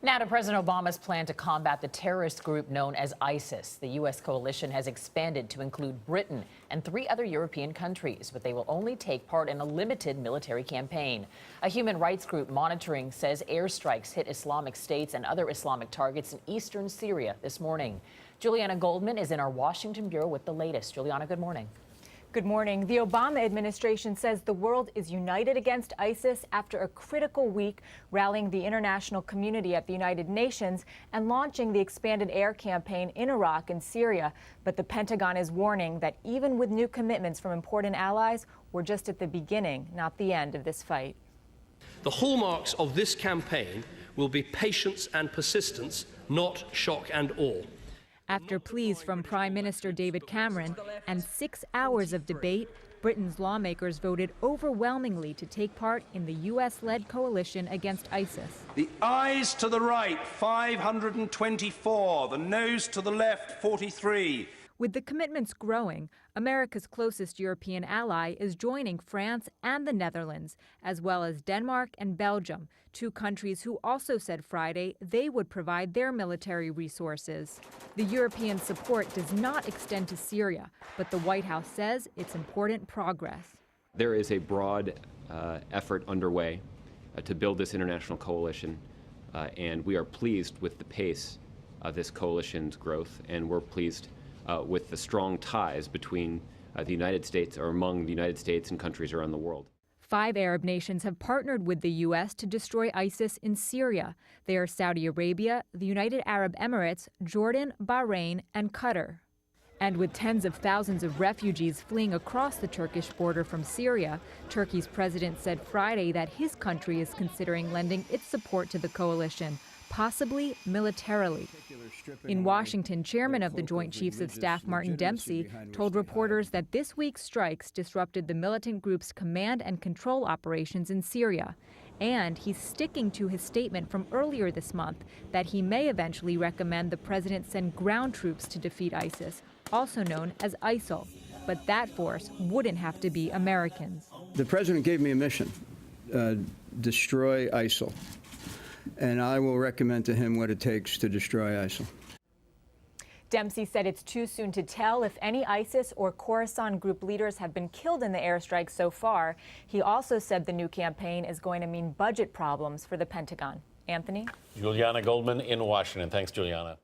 Now to President Obama's plan to combat the terrorist group known as ISIS. The U.S. coalition has expanded to include Britain and 3 other European countries, but they will only take part in a limited military campaign. A human rights group monitoring says airstrikes hit Islamic states and other Islamic targets in eastern Syria this morning. Julianna Goldman is in our Washington bureau with the latest. Julianna, good morning. Good morning. The Obama administration says the world is united against ISIS after a critical week, rallying the international community at the United Nations and launching the expanded air campaign in Iraq and Syria. But the Pentagon is warning that even with new commitments from important allies, we're just at the beginning, not the end of this fight. The hallmarks of this campaign will be patience and persistence, not shock and awe. After pleas from Prime Minister David Cameron and 6 hours of debate, Britain's lawmakers voted overwhelmingly to take part in the U.S.-led coalition against ISIS. The ayes to the right, 524. The noes to the left, 43. With the commitments growing, America's closest European ally is joining France and the Netherlands, as well as Denmark and Belgium, 2 countries who also said Friday they would provide their military resources. The European support does not extend to Syria, but the White House says it's important progress. There is a broad effort underway to build this international coalition, and we are pleased with the pace of this coalition's growth, and we're pleased with the strong ties between the United States or among the United States and countries around the world. 5 Arab nations have partnered with the U.S. to destroy ISIS in Syria. They are Saudi Arabia, the United Arab Emirates, Jordan, Bahrain, and Qatar. And with tens of thousands of refugees fleeing across the Turkish border from Syria, Turkey's president said Friday that his country is considering lending its support to the coalition, possibly militarily. In Washington, chairman of the Joint Chiefs of Staff Martin Dempsey told reporters that this week's strikes disrupted the militant group's command and control operations in Syria. And he's sticking to his statement from earlier this month that he may eventually recommend the president send ground troops to defeat ISIS, also known as ISIL. But that force wouldn't have to be Americans. The president gave me a mission, destroy ISIL. And I will recommend to him what it takes to destroy ISIL. Dempsey said it's too soon to tell if any ISIS or Khorasan group leaders have been killed in the airstrikes so far. He also said the new campaign is going to mean budget problems for the Pentagon. Anthony? Julianna Goldman in Washington. Thanks, Julianna.